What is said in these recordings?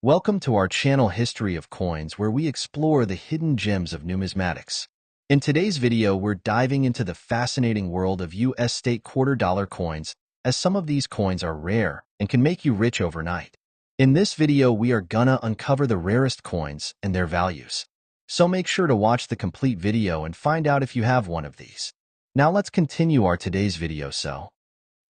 Welcome to our channel History of Coins, where we explore the hidden gems of numismatics. In today's video, we're diving into the fascinating world of U.S. state quarter-dollar coins, as some of these coins are rare and can make you rich overnight. In this video, we are gonna uncover the rarest coins and their values. So make sure to watch the complete video and find out if you have one of these. Now let's continue our today's video.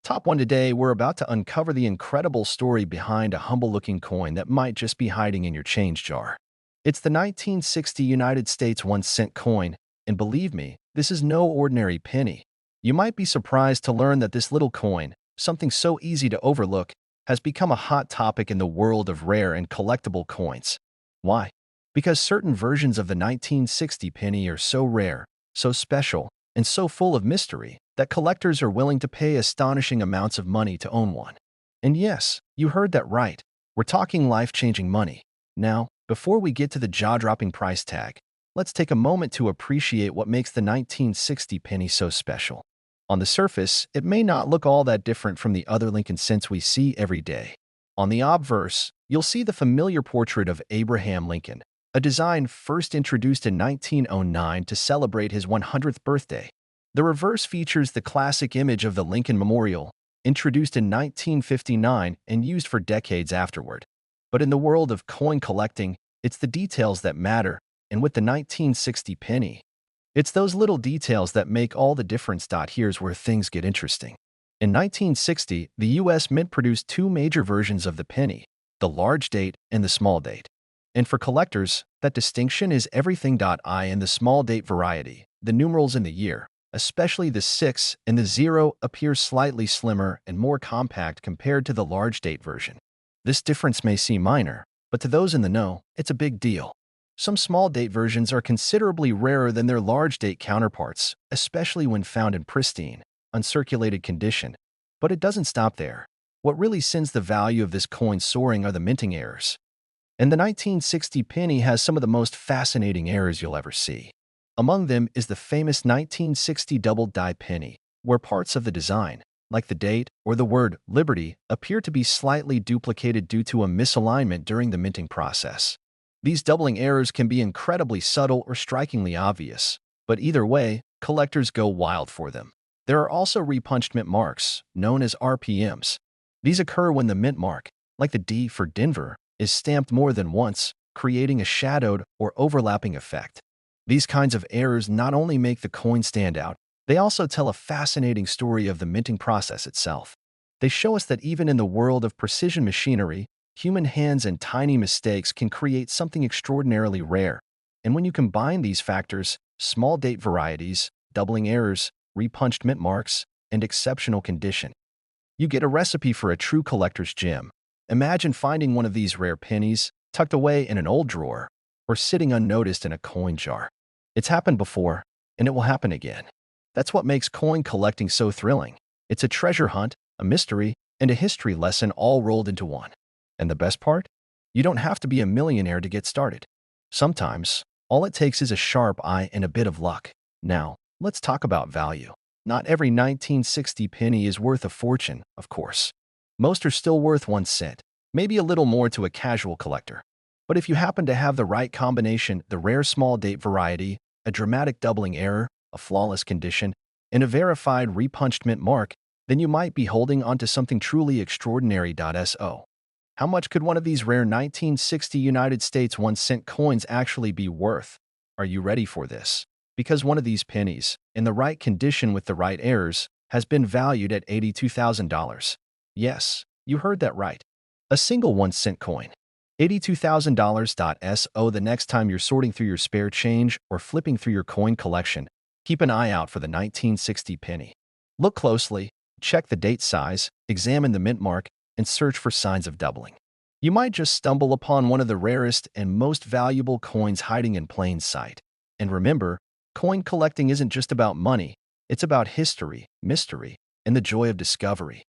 Top 1 today, we're about to uncover the incredible story behind a humble-looking coin that might just be hiding in your change jar. It's the 1960 United States 1-cent coin, and believe me, this is no ordinary penny. You might be surprised to learn that this little coin, something so easy to overlook, has become a hot topic in the world of rare and collectible coins. Why? Because certain versions of the 1960 penny are so rare, so special, and so full of mystery that collectors are willing to pay astonishing amounts of money to own one. And yes, you heard that right. We're talking life-changing money. Now, before we get to the jaw-dropping price tag, let's take a moment to appreciate what makes the 1960 penny so special. On the surface, it may not look all that different from the other Lincoln cents we see every day. On the obverse, you'll see the familiar portrait of Abraham Lincoln, a design first introduced in 1909 to celebrate his 100th birthday. The reverse features the classic image of the Lincoln Memorial, introduced in 1959 and used for decades afterward. But in the world of coin collecting, it's the details that matter, and with the 1960 penny, it's those little details that make all the difference. Here's where things get interesting. In 1960, the U.S. Mint produced two major versions of the penny, the large date and the small date. And for collectors, that distinction is everything. I in the small date variety, the numerals in the year, especially the 6 and the 0, appear slightly slimmer and more compact compared to the large date version. This difference may seem minor, but to those in the know, it's a big deal. Some small date versions are considerably rarer than their large date counterparts, especially when found in pristine, uncirculated condition. But it doesn't stop there. What really sends the value of this coin soaring are the minting errors. And the 1960 penny has some of the most fascinating errors you'll ever see. Among them is the famous 1960 double die penny, where parts of the design, like the date or the word Liberty, appear to be slightly duplicated due to a misalignment during the minting process. These doubling errors can be incredibly subtle or strikingly obvious, but either way, collectors go wild for them. There are also repunched mint marks, known as RPMs. These occur when the mint mark, like the D for Denver, is stamped more than once, creating a shadowed or overlapping effect. These kinds of errors not only make the coin stand out, they also tell a fascinating story of the minting process itself. They show us that even in the world of precision machinery, human hands and tiny mistakes can create something extraordinarily rare. And when you combine these factors, small date varieties, doubling errors, repunched mint marks, and exceptional condition, you get a recipe for a true collector's gem. Imagine finding one of these rare pennies tucked away in an old drawer or sitting unnoticed in a coin jar. It's happened before, and it will happen again. That's what makes coin collecting so thrilling. It's a treasure hunt, a mystery, and a history lesson all rolled into one. And the best part? You don't have to be a millionaire to get started. Sometimes, all it takes is a sharp eye and a bit of luck. Now, let's talk about value. Not every 1960 penny is worth a fortune, of course. Most are still worth 1 cent, maybe a little more to a casual collector. But if you happen to have the right combination, the rare small date variety, a dramatic doubling error, a flawless condition, and a verified repunched mint mark, then you might be holding onto something truly extraordinary. How much could one of these rare 1960 United States 1-cent coins actually be worth? Are you ready for this? Because one of these pennies, in the right condition with the right errors, has been valued at $82,000. Yes, you heard that right. A single 1-cent coin. $82,000. The next time you're sorting through your spare change or flipping through your coin collection, keep an eye out for the 1960 penny. Look closely, check the date size, examine the mint mark, and search for signs of doubling. You might just stumble upon one of the rarest and most valuable coins hiding in plain sight. And remember, coin collecting isn't just about money, it's about history, mystery, and the joy of discovery.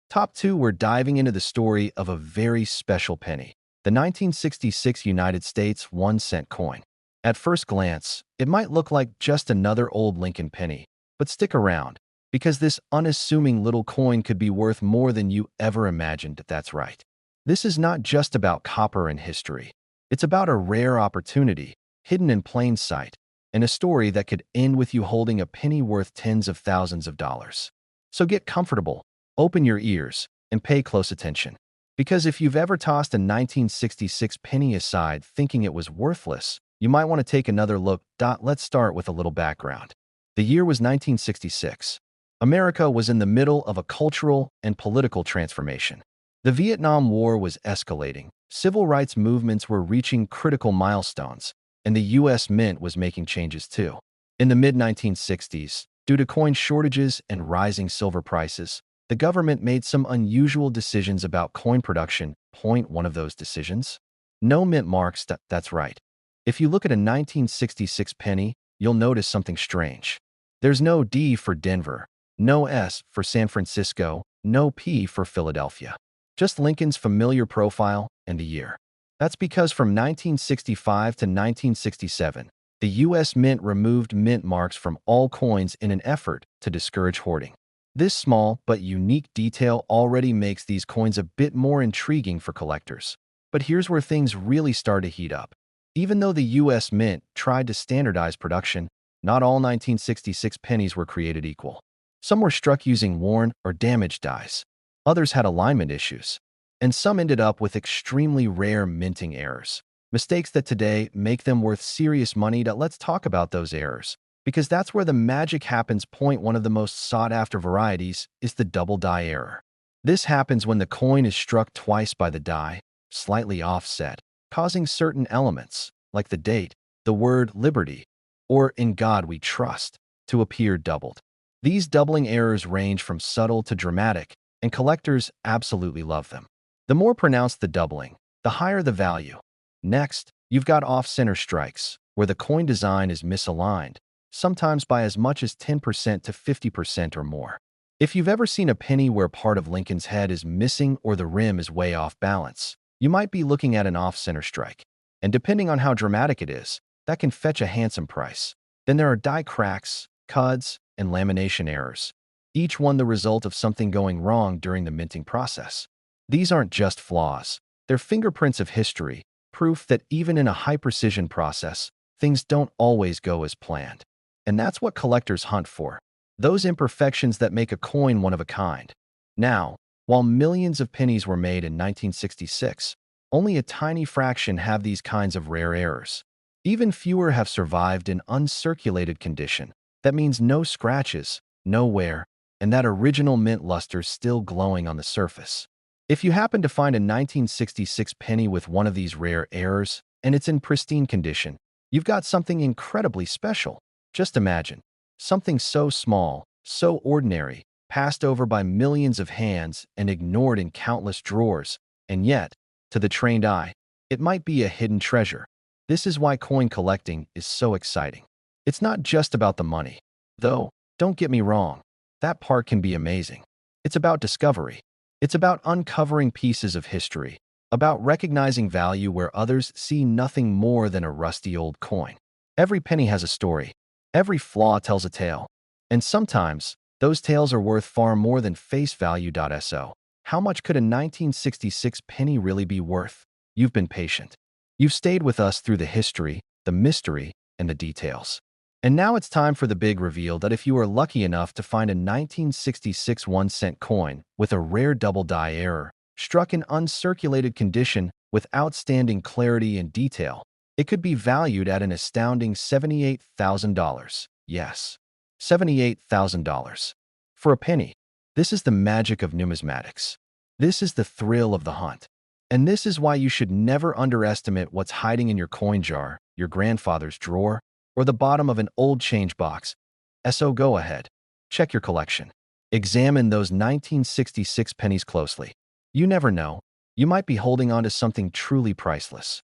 Top 2, we're diving into the story of a very special penny, the 1966 United States 1-cent coin. At first glance, it might look like just another old Lincoln penny, but stick around, because this unassuming little coin could be worth more than you ever imagined. That's right. This is not just about copper and history. It's about a rare opportunity, hidden in plain sight, and a story that could end with you holding a penny worth tens of thousands of dollars. So get comfortable, open your ears, and pay close attention. Because if you've ever tossed a 1966 penny aside thinking it was worthless, you might want to take another look. Let's start with a little background. The year was 1966. America was in the middle of a cultural and political transformation. The Vietnam War was escalating, civil rights movements were reaching critical milestones, and the U.S. Mint was making changes too. In the mid-1960s, due to coin shortages and rising silver prices, the government made some unusual decisions about coin production. Point one of those decisions? No mint marks. That's right. If you look at a 1966 penny, you'll notice something strange. There's no D for Denver, no S for San Francisco, no P for Philadelphia. Just Lincoln's familiar profile and the year. That's because from 1965 to 1967, the U.S. Mint removed mint marks from all coins in an effort to discourage hoarding. This small but unique detail already makes these coins a bit more intriguing for collectors. But here's where things really start to heat up. Even though the U.S. Mint tried to standardize production, not all 1966 pennies were created equal. Some were struck using worn or damaged dies. Others had alignment issues. And some ended up with extremely rare minting errors. Mistakes that today make them worth serious money. Let's talk about those errors, because that's where the magic happens. Point one of the most sought-after varieties is the double die error. This happens when the coin is struck twice by the die, slightly offset, causing certain elements, like the date, the word liberty, or in God we trust, to appear doubled. These doubling errors range from subtle to dramatic, and collectors absolutely love them. The more pronounced the doubling, the higher the value. Next, you've got off-center strikes, where the coin design is misaligned, sometimes by as much as 10% to 50% or more. If you've ever seen a penny where part of Lincoln's head is missing or the rim is way off balance, you might be looking at an off-center strike. And depending on how dramatic it is, that can fetch a handsome price. Then there are die cracks, cuds, and lamination errors, each one the result of something going wrong during the minting process. These aren't just flaws. They're fingerprints of history, proof that even in a high-precision process, things don't always go as planned. And that's what collectors hunt for, those imperfections that make a coin one of a kind. Now, while millions of pennies were made in 1966, only a tiny fraction have these kinds of rare errors. Even fewer have survived in uncirculated condition. That means no scratches, no wear, and that original mint luster still glowing on the surface. If you happen to find a 1966 penny with one of these rare errors, and it's in pristine condition, you've got something incredibly special. Just imagine, something so small, so ordinary, passed over by millions of hands and ignored in countless drawers, and yet, to the trained eye, it might be a hidden treasure. This is why coin collecting is so exciting. It's not just about the money. Though, don't get me wrong, that part can be amazing. It's about discovery. It's about uncovering pieces of history, about recognizing value where others see nothing more than a rusty old coin. Every penny has a story. Every flaw tells a tale. And sometimes, those tales are worth far more than face value. So, how much could a 1966 penny really be worth? You've been patient. You've stayed with us through the history, the mystery, and the details. And now it's time for the big reveal that if you are lucky enough to find a 1966 1-cent coin with a rare double die error, struck in uncirculated condition with outstanding clarity and detail, it could be valued at an astounding $78,000. Yes, $78,000. For a penny. This is the magic of numismatics. This is the thrill of the hunt. And this is why you should never underestimate what's hiding in your coin jar, your grandfather's drawer, or the bottom of an old change box. So go ahead. Check your collection. Examine those 1966 pennies closely. You never know. You might be holding on to something truly priceless.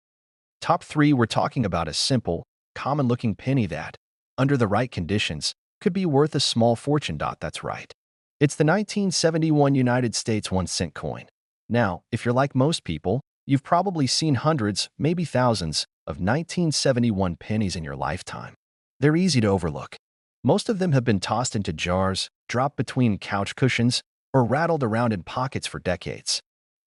Top 3, we're talking about a simple, common-looking penny that, under the right conditions, could be worth a small fortune. That's right. It's the 1971 United States 1-cent coin. Now, if you're like most people, you've probably seen hundreds, maybe thousands, of 1971 pennies in your lifetime. They're easy to overlook. Most of them have been tossed into jars, dropped between couch cushions, or rattled around in pockets for decades.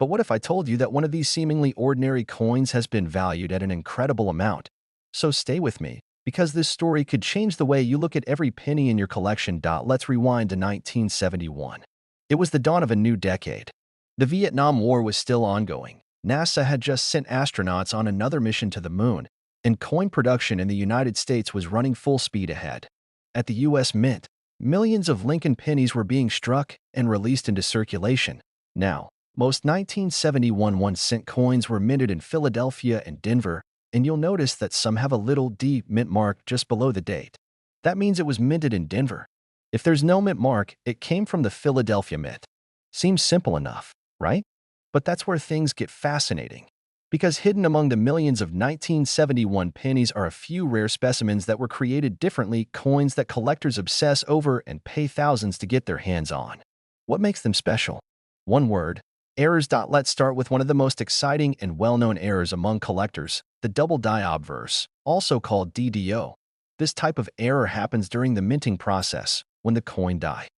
But what if I told you that one of these seemingly ordinary coins has been valued at an incredible amount? So stay with me, because this story could change the way you look at every penny in your collection. Let's rewind to 1971. It was the dawn of a new decade. The Vietnam War was still ongoing. NASA had just sent astronauts on another mission to the moon, and coin production in the United States was running full speed ahead. At the U.S. Mint, millions of Lincoln pennies were being struck and released into circulation. Now, most 1971 1-cent coins were minted in Philadelphia and Denver, and you'll notice that some have a little D mint mark just below the date. That means it was minted in Denver. If there's no mint mark, it came from the Philadelphia Mint. Seems simple enough, right? But that's where things get fascinating. Because hidden among the millions of 1971 pennies are a few rare specimens that were created differently, coins that collectors obsess over and pay thousands to get their hands on. What makes them special? One word: errors. Let's start with one of the most exciting and well-known errors among collectors, the double die obverse, also called DDO. This type of error happens during the minting process, when the coin die.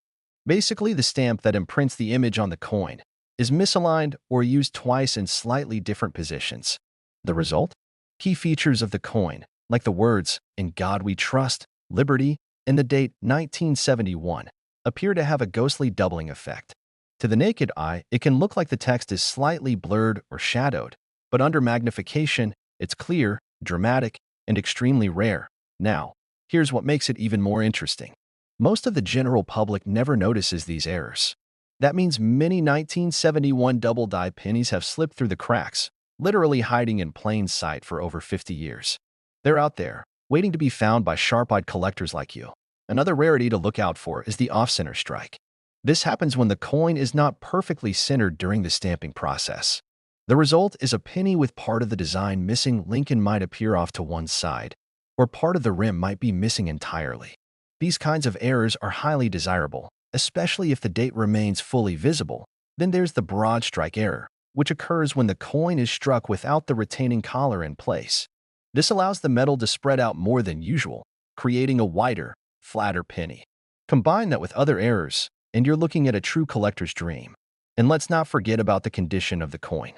Basically, the stamp that imprints the image on the coin is misaligned or used twice in slightly different positions. The result? Key features of the coin, like the words, "In God We Trust," "Liberty," and the date 1971, appear to have a ghostly doubling effect. To the naked eye, it can look like the text is slightly blurred or shadowed, but under magnification, it's clear, dramatic, and extremely rare. Now, here's what makes it even more interesting. Most of the general public never notices these errors. That means many 1971 double die pennies have slipped through the cracks, literally hiding in plain sight for over 50 years. They're out there, waiting to be found by sharp-eyed collectors like you. Another rarity to look out for is the off-center strike. This happens when the coin is not perfectly centered during the stamping process. The result is a penny with part of the design missing. Lincoln might appear off to one side, or part of the rim might be missing entirely. These kinds of errors are highly desirable, especially if the date remains fully visible. Then there's the broad strike error, which occurs when the coin is struck without the retaining collar in place. This allows the metal to spread out more than usual, creating a wider, flatter penny. Combine that with other errors, and you're looking at a true collector's dream. And let's not forget about the condition of the coin.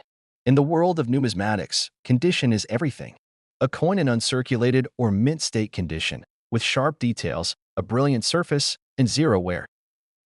In the world of numismatics, condition is everything. A coin in uncirculated or mint state condition, with sharp details, a brilliant surface, and zero wear,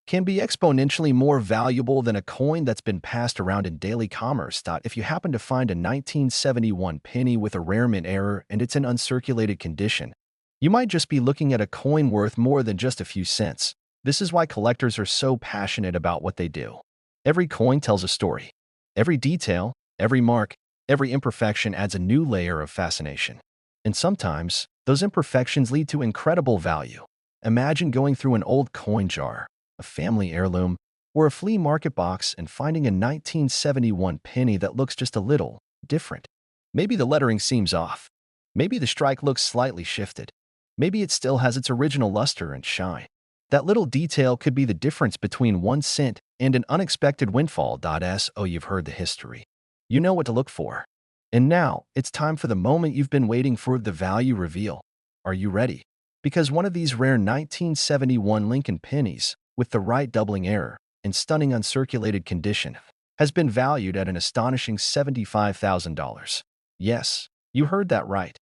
can be exponentially more valuable than a coin that's been passed around in daily commerce. If you happen to find a 1971 penny with a rare mint error and it's in uncirculated condition, you might just be looking at a coin worth more than just a few cents. This is why collectors are so passionate about what they do. Every coin tells a story. Every detail, every mark, every imperfection adds a new layer of fascination. And sometimes, those imperfections lead to incredible value. Imagine going through an old coin jar, a family heirloom, or a flea market box and finding a 1971 penny that looks just a little different. Maybe the lettering seems off. Maybe the strike looks slightly shifted. Maybe it still has its original luster and shine. That little detail could be the difference between 1 cent and an unexpected windfall. So you've heard the history. You know what to look for. And now, it's time for the moment you've been waiting for, the value reveal. Are you ready? Because one of these rare 1971 Lincoln pennies, with the right doubling error and stunning uncirculated condition, has been valued at an astonishing $75,000. Yes, you heard that right.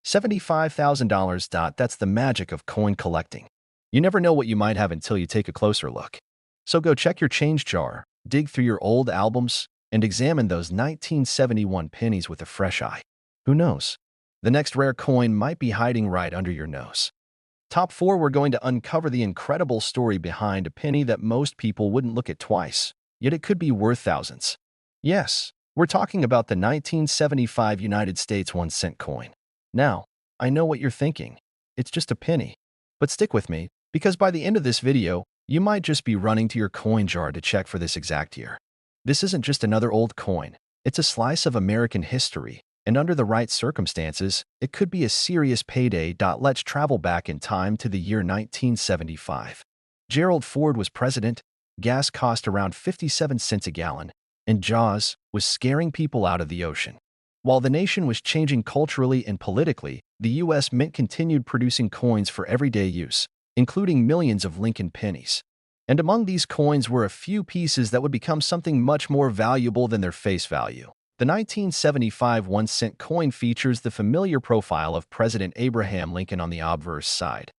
$75,000. That's the magic of coin collecting. You never know what you might have until you take a closer look. So go check your change jar, dig through your old albums, and examine those 1971 pennies with a fresh eye. Who knows? The next rare coin might be hiding right under your nose. Top 4, we're going to uncover the incredible story behind a penny that most people wouldn't look at twice, yet it could be worth thousands. Yes, we're talking about the 1975 United States 1-cent coin. Now, I know what you're thinking. It's just a penny. But stick with me, because by the end of this video, you might just be running to your coin jar to check for this exact year. This isn't just another old coin. It's a slice of American history, and under the right circumstances, it could be a serious payday. Let's travel back in time to the year 1975. Gerald Ford was president, gas cost around 57 cents a gallon, and Jaws was scaring people out of the ocean. While the nation was changing culturally and politically, the U.S. Mint continued producing coins for everyday use, including millions of Lincoln pennies. And among these coins were a few pieces that would become something much more valuable than their face value. The 1975 1-cent coin features the familiar profile of President Abraham Lincoln on the obverse side,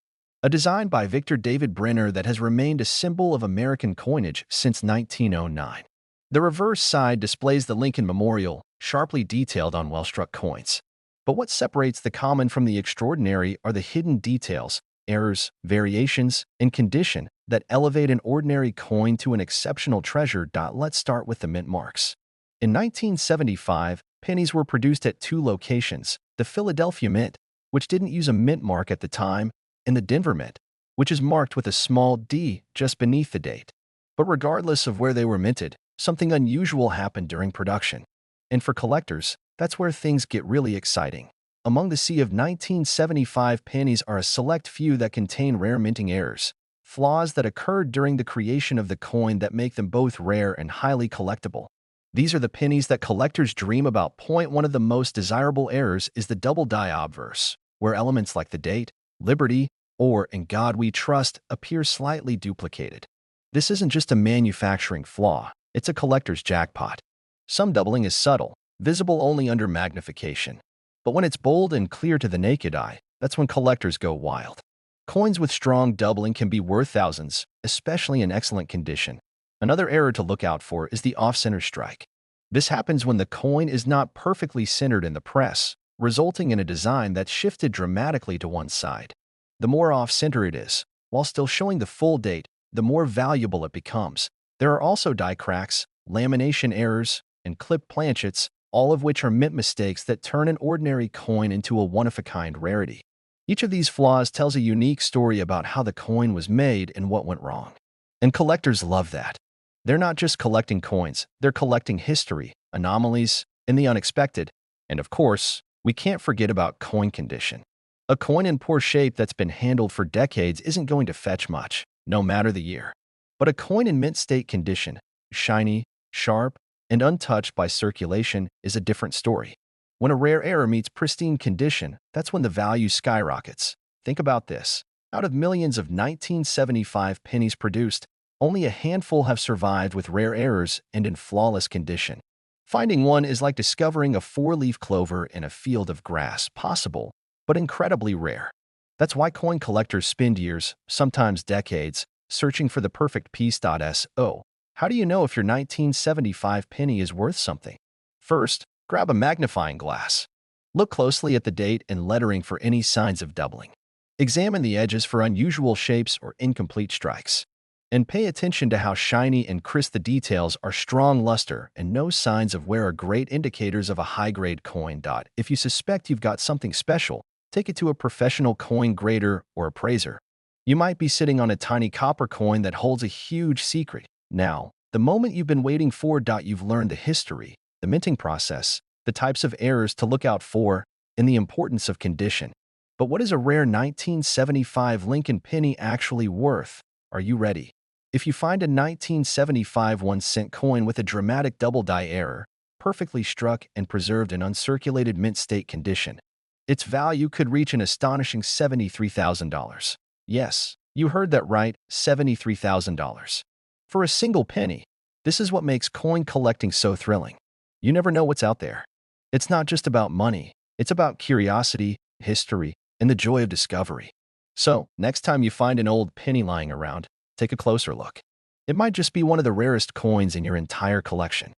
a design by Victor David Brenner that has remained a symbol of American coinage since 1909. The reverse side displays the Lincoln Memorial, sharply detailed on well-struck coins. But what separates the common from the extraordinary are the hidden details, errors, variations, and condition that elevate an ordinary coin to an exceptional treasure. Let's start with the mint marks. In 1975, pennies were produced at two locations: the Philadelphia Mint, which didn't use a mint mark at the time, and the Denver Mint, which is marked with a small d just beneath the date. But regardless of where they were minted, something unusual happened during production. And for collectors, that's where things get really exciting. Among the sea of 1975 pennies are a select few that contain rare minting errors, flaws that occurred during the creation of the coin that make them both rare and highly collectible. These are the pennies that collectors dream about. One of the most desirable errors is the double die obverse, where elements like the date, liberty, or in God we trust appear slightly duplicated. This isn't just a manufacturing flaw, it's a collector's jackpot. Some doubling is subtle, visible only under magnification. But when it's bold and clear to the naked eye, that's when collectors go wild. Coins with strong doubling can be worth thousands, especially in excellent condition. Another error to look out for is the off-center strike. This happens when the coin is not perfectly centered in the press, resulting in a design that's shifted dramatically to one side. The more off-center it is, while still showing the full date, the more valuable it becomes. There are also die cracks, lamination errors, and clipped planchets, all of which are mint mistakes that turn an ordinary coin into a one-of-a-kind rarity. Each of these flaws tells a unique story about how the coin was made and what went wrong. And collectors love that. They're not just collecting coins, they're collecting history, anomalies, and the unexpected. And of course, we can't forget about coin condition. A coin in poor shape that's been handled for decades isn't going to fetch much, no matter the year. But a coin in mint state condition, shiny, sharp, and untouched by circulation, is a different story. When a rare error meets pristine condition, that's when the value skyrockets. Think about this. Out of millions of 1975 pennies produced, only a handful have survived with rare errors and in flawless condition. Finding one is like discovering a four-leaf clover in a field of grass, possible, but incredibly rare. That's why coin collectors spend years, sometimes decades, searching for the perfect piece. So, how do you know if your 1975 penny is worth something? First, grab a magnifying glass. Look closely at the date and lettering for any signs of doubling. Examine the edges for unusual shapes or incomplete strikes. And pay attention to how shiny and crisp the details are. Strong luster and no signs of wear are great indicators of a high-grade coin. If you suspect you've got something special, take it to a professional coin grader or appraiser. You might be sitting on a tiny copper coin that holds a huge secret. Now, the moment you've been waiting for. You've learned the history, the minting process, the types of errors to look out for, and the importance of condition. But what is a rare 1975 Lincoln penny actually worth? Are you ready? If you find a 1975 1-cent coin with a dramatic double die error, perfectly struck and preserved in uncirculated mint state condition, its value could reach an astonishing $73,000. Yes, you heard that right, $73,000. For a single penny. This is what makes coin collecting so thrilling. You never know what's out there. It's not just about money, it's about curiosity, history, and the joy of discovery. So, next time you find an old penny lying around, take a closer look. It might just be one of the rarest coins in your entire collection.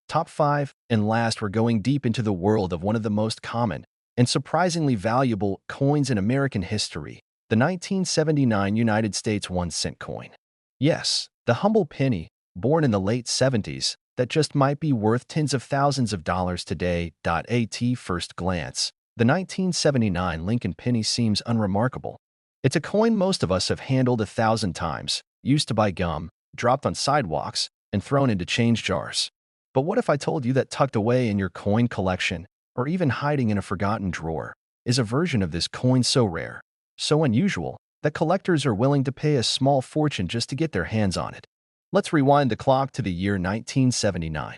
Top 5, and last, we're going deep into the world of one of the most common and surprisingly valuable coins in American history, the 1979 United States 1-cent coin. Yes, the humble penny, born in the late 70s, that just might be worth tens of thousands of dollars today. At first glance, the 1979 Lincoln penny seems unremarkable. It's a coin most of us have handled 1,000 times, used to buy gum, dropped on sidewalks, and thrown into change jars. But what if I told you that tucked away in your coin collection, or even hiding in a forgotten drawer, is a version of this coin so rare, so unusual, that collectors are willing to pay a small fortune just to get their hands on it? Let's rewind the clock to the year 1979.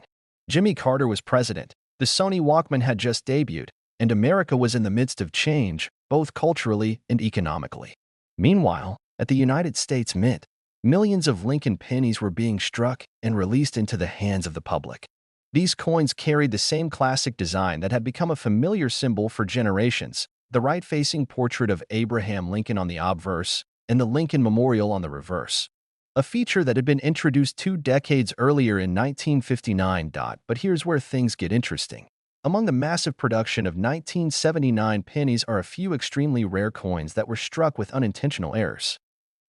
Jimmy Carter was president, the Sony Walkman had just debuted, and America was in the midst of change, both culturally and economically. Meanwhile, at the United States Mint, millions of Lincoln pennies were being struck and released into the hands of the public. These coins carried the same classic design that had become a familiar symbol for generations: the right-facing portrait of Abraham Lincoln on the obverse and the Lincoln Memorial on the reverse, a feature that had been introduced 2 decades earlier in 1959. But here's where things get interesting. Among the massive production of 1979 pennies are a few extremely rare coins that were struck with unintentional errors.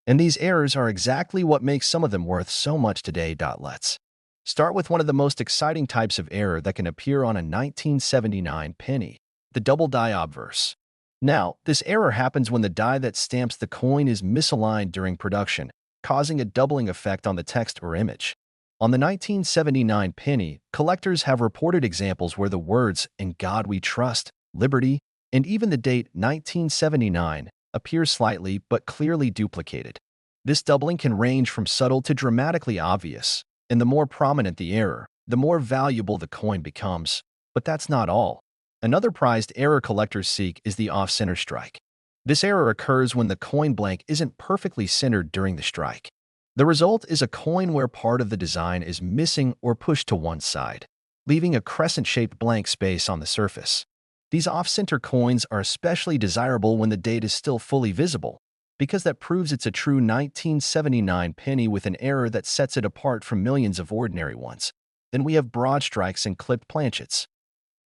And these errors are exactly what makes some of them worth so much today. Let's start with one of the most exciting types of error that can appear on a 1979 penny: the double die obverse. Now, this error happens when the die that stamps the coin is misaligned during production, causing a doubling effect on the text or image. On the 1979 penny, collectors have reported examples where the words "In God We Trust," "Liberty," and even the date 1979 appear slightly but clearly duplicated. This doubling can range from subtle to dramatically obvious, and the more prominent the error, the more valuable the coin becomes. But that's not all. Another prized error collectors seek is the off-center strike. This error occurs when the coin blank isn't perfectly centered during the strike. The result is a coin where part of the design is missing or pushed to one side, leaving a crescent-shaped blank space on the surface. These off-center coins are especially desirable when the date is still fully visible, because that proves it's a true 1979 penny with an error that sets it apart from millions of ordinary ones. Then we have broad strikes and clipped planchets,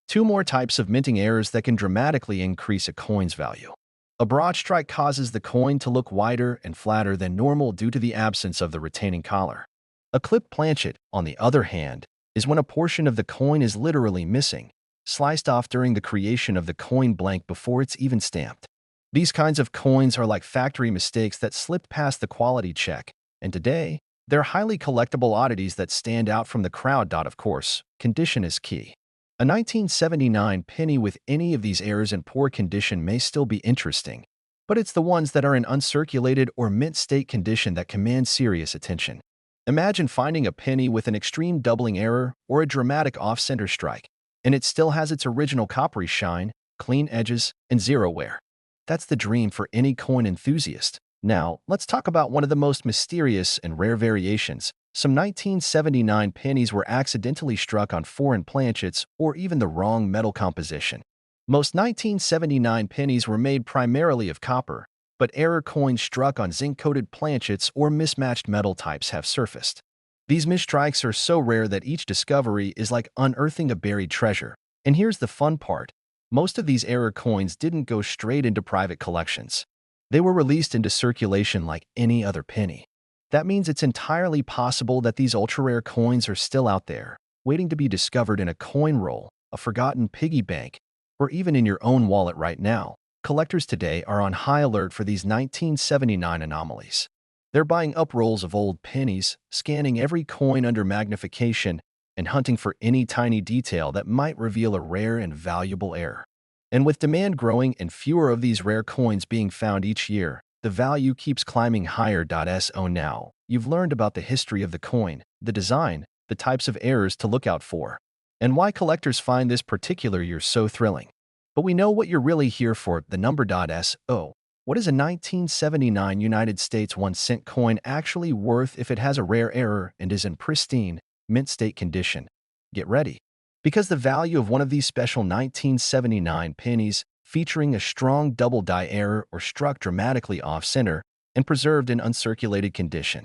two more types of minting errors that can dramatically increase a coin's value. A broad strike causes the coin to look wider and flatter than normal due to the absence of the retaining collar. A clipped planchet, on the other hand, is when a portion of the coin is literally missing, sliced off during the creation of the coin blank before it's even stamped. These kinds of coins are like factory mistakes that slipped past the quality check, and today, they're highly collectible oddities that stand out from the crowd. Of course, condition is key. A 1979 penny with any of these errors in poor condition may still be interesting, but it's the ones that are in uncirculated or mint state condition that command serious attention. Imagine finding a penny with an extreme doubling error or a dramatic off-center strike, and it still has its original coppery shine, clean edges, and zero wear. That's the dream for any coin enthusiast. Now, let's talk about one of the most mysterious and rare variations. Some 1979 pennies were accidentally struck on foreign planchets or even the wrong metal composition. Most 1979 pennies were made primarily of copper, but error coins struck on zinc-coated planchets or mismatched metal types have surfaced. These misstrikes are so rare that each discovery is like unearthing a buried treasure. And here's the fun part: most of these error coins didn't go straight into private collections. They were released into circulation like any other penny. That means it's entirely possible that these ultra-rare coins are still out there, waiting to be discovered in a coin roll, a forgotten piggy bank, or even in your own wallet right now. Collectors today are on high alert for these 1979 anomalies. They're buying up rolls of old pennies, scanning every coin under magnification, and hunting for any tiny detail that might reveal a rare and valuable error. And with demand growing and fewer of these rare coins being found each year, the value keeps climbing higher. So now, you've learned about the history of the coin, the design, the types of errors to look out for, and why collectors find this particular year so thrilling. But we know what you're really here for: the number. So, what is a 1979 United States 1-cent coin actually worth if it has a rare error and is in pristine, mint state condition? Get ready, because the value of one of these special 1979 pennies, featuring a strong double die error or struck dramatically off-center and preserved in uncirculated condition,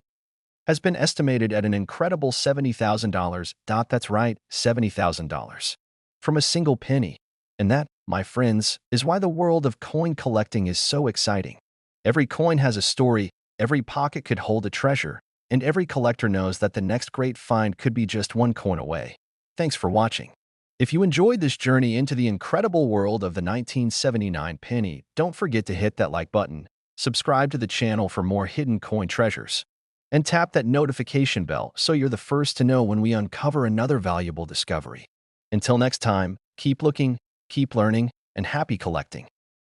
has been estimated at an incredible $70,000. That's right, $70,000. From a single penny. And that, my friends, is why the world of coin collecting is so exciting. Every coin has a story, every pocket could hold a treasure, and every collector knows that the next great find could be just one coin away. Thanks for watching. If you enjoyed this journey into the incredible world of the 1979 penny, don't forget to hit that like button, subscribe to the channel for more hidden coin treasures, and tap that notification bell so you're the first to know when we uncover another valuable discovery. Until next time, keep looking, keep learning, and happy collecting.